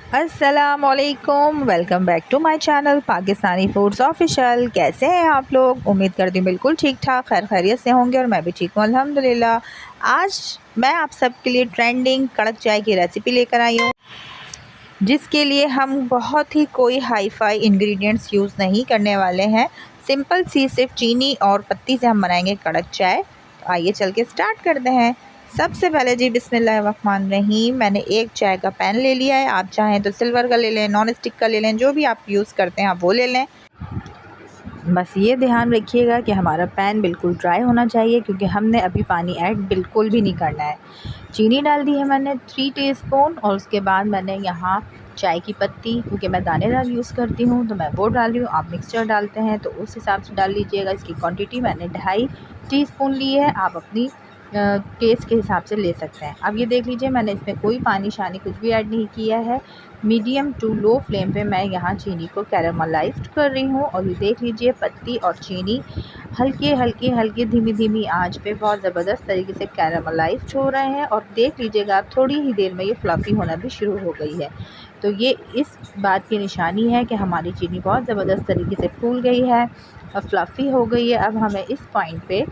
अस्सलामुअलैकुम, welcome back to my channel Pakistani foods official. कैसे हैं आप लोग? उम्मीद करती हूँ बिल्कुल ठीक ठाक खैर खैरियत से होंगे और मैं भी ठीक हूँ अल्हम्दुलिल्लाह। आज मैं आप सबके लिए ट्रेंडिंग कड़क चाय की रेसिपी लेकर आई हूँ, जिसके लिए हम बहुत ही कोई हाई फाई इंग्रेडिएंट्स यूज़ नहीं करने वाले हैं। सिंपल सी सिर्फ चीनी और पत्ती से हम बनाएंगे कड़क चाय। तो आइए चल के स्टार्ट करते हैं। सबसे पहले जी बिस्मिल्लाहिर्रहमानिर्रहीम, मैंने एक चाय का पैन ले लिया है। आप चाहें तो सिल्वर का ले लें, नॉन स्टिक का ले लें, जो भी आप यूज़ करते हैं आप वो ले लें। बस ये ध्यान रखिएगा कि हमारा पैन बिल्कुल ड्राई होना चाहिए, क्योंकि हमने अभी पानी ऐड बिल्कुल भी नहीं करना है। चीनी डाल दी है मैंने 3 टीस्पून, और उसके बाद मैंने यहाँ चाय की पत्ती, क्योंकि मैं दानेदार यूज़ करती हूँ तो मैं वो डाल रही हूँ। आप मिक्सचर डालते हैं तो उस हिसाब से डाल लीजिएगा। इसकी क्वांटिटी मैंने 2.5 टीस्पून ली है, आप अपनी टेस्ट के हिसाब से ले सकते हैं। अब ये देख लीजिए, मैंने इसमें कोई पानी शानी कुछ भी ऐड नहीं किया है। मीडियम टू लो फ्लेम पे मैं यहाँ चीनी को कैरामलाइज्ड कर रही हूँ। और ये देख लीजिए, पत्ती और चीनी हल्की धीमी धीमी आंच पे बहुत ज़बरदस्त तरीके से कैरामलाइज्ड हो रहे हैं। और देख लीजिएगा, आप थोड़ी ही देर में ये फ्लफ़ी होना भी शुरू हो गई है। तो ये इस बात की निशानी है कि हमारी चीनी बहुत ज़बरदस्त तरीके से फूल गई है और फ्लफ़ी हो गई है। अब हमें इस पॉइंट पे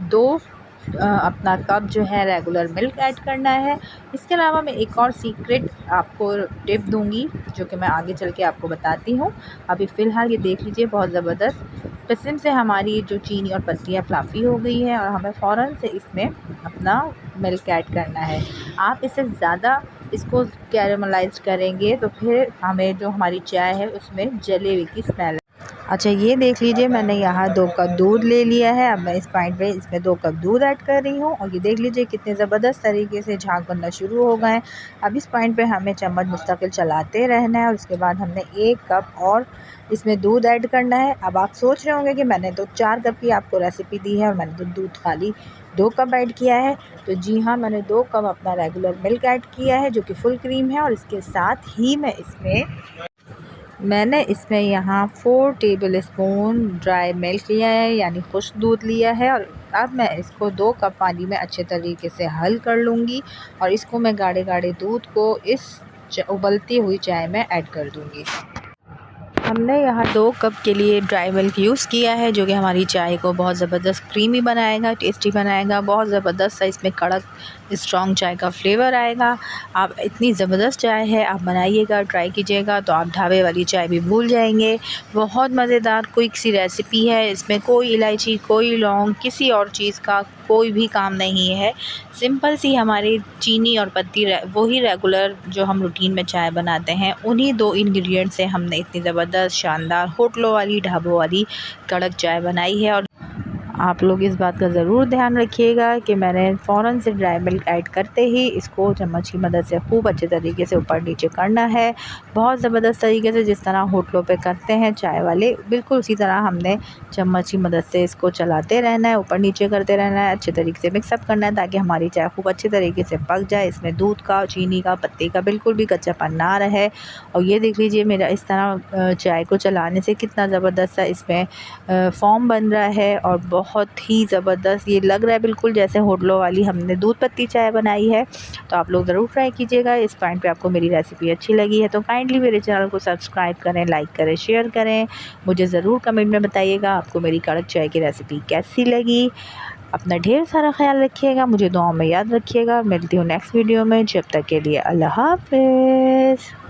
2 अपना कप जो है रेगुलर मिल्क ऐड करना है। इसके अलावा मैं एक और सीक्रेट आपको टिप दूंगी, जो कि मैं आगे चल के आपको बताती हूँ। अभी फ़िलहाल ये देख लीजिए, बहुत ज़बरदस्त किस्म से हमारी जो चीनी और पत्तियाँ फ्लफ़ी हो गई है, और हमें फ़ौरन से इसमें अपना मिल्क ऐड करना है। आप इससे ज़्यादा इसको कैरामलाइज़ करेंगे तो फिर हमें जो हमारी चाय है उसमें जले हुए की स्मेल। अच्छा, ये देख लीजिए, मैंने यहाँ 2 कप दूध ले लिया है। अब मैं इस पॉइंट पे इसमें 2 कप दूध ऐड कर रही हूँ, और ये देख लीजिए कितने ज़बरदस्त तरीके से झाग बनना शुरू हो गए हैं। अब इस पॉइंट पे हमें चम्मच मुस्तकिल चलाते रहना है, और उसके बाद हमने 1 कप और इसमें दूध ऐड करना है। अब आप सोच रहे होंगे कि मैंने तो 4 कप की आपको रेसिपी दी है और मैंने तो दूध खाली 2 कप ऐड किया है। तो जी हाँ, मैंने 2 कप अपना रेगुलर मिल्क ऐड किया है, जो कि फुल क्रीम है। और इसके साथ ही मैंने इसमें यहाँ 4 टेबल स्पून ड्राई मिल्क लिया है, यानी खुश्क दूध लिया है। और अब मैं इसको 2 कप पानी में अच्छे तरीके से हल कर लूँगी, और इसको मैं गाढ़े गाढ़े दूध को इस उबलती हुई चाय में ऐड कर दूँगी। हमने यहाँ 2 कप के लिए ड्राई मिल्क यूज़ किया है, जो कि हमारी चाय को बहुत ज़बरदस्त क्रीमी बनाएगा, टेस्टी बनाएगा। बहुत ज़बरदस्त सा इसमें कड़क स्ट्रॉन्ग चाय का फ्लेवर आएगा। आप इतनी ज़बरदस्त चाय है, आप बनाइएगा, ट्राई कीजिएगा तो आप ढाबे वाली चाय भी भूल जाएंगे। बहुत मज़ेदार क्विक सी रेसिपी है। इसमें कोई इलायची, कोई लौंग, किसी और चीज़ का कोई भी काम नहीं है। सिंपल सी हमारी चीनी और पत्ती, वही रेगुलर जो हम रूटीन में चाय बनाते हैं, उन्हीं 2 इंग्रेडिएंट से हमने इतनी ज़बरदस्त शानदार होटलों वाली, ढाबों वाली कड़क चाय बनाई है। और आप लोग इस बात का ज़रूर ध्यान रखिएगा कि मैंने फ़ौरन से ड्राई मिल्क ऐड करते ही इसको चम्मच की मदद से खूब अच्छे तरीके से ऊपर नीचे करना है। बहुत ज़बरदस्त तरीके से, जिस तरह होटलों पे करते हैं चाय वाले, बिल्कुल उसी तरह हमने चम्मच की मदद से इसको चलाते रहना है, ऊपर नीचे करते रहना है, अच्छे तरीके से मिक्सअप करना है, ताकि हमारी चाय खूब अच्छे तरीके से पक जाए। इसमें दूध का, चीनी का, पत्ती का बिल्कुल भी कच्चापन ना रहे। और ये देख लीजिए, मेरा इस तरह चाय को चलाने से कितना ज़बरदस्त सा इसमें फॉर्म बन रहा है, और बहुत ही ज़बरदस्त ये लग रहा है, बिल्कुल जैसे होटलों वाली हमने दूध पत्ती चाय बनाई है। तो आप लोग ज़रूर ट्राई कीजिएगा। इस पॉइंट पे आपको मेरी रेसिपी अच्छी लगी है तो काइंडली मेरे चैनल को सब्सक्राइब करें, लाइक करें, शेयर करें। मुझे ज़रूर कमेंट में बताइएगा आपको मेरी कड़क चाय की रेसिपी कैसी लगी। अपना ढेर सारा ख्याल रखिएगा, मुझे दुआओं में याद रखिएगा। मिलती हूँ नेक्स्ट वीडियो में, जब तक के लिए अल्लाह हाफ़िज़।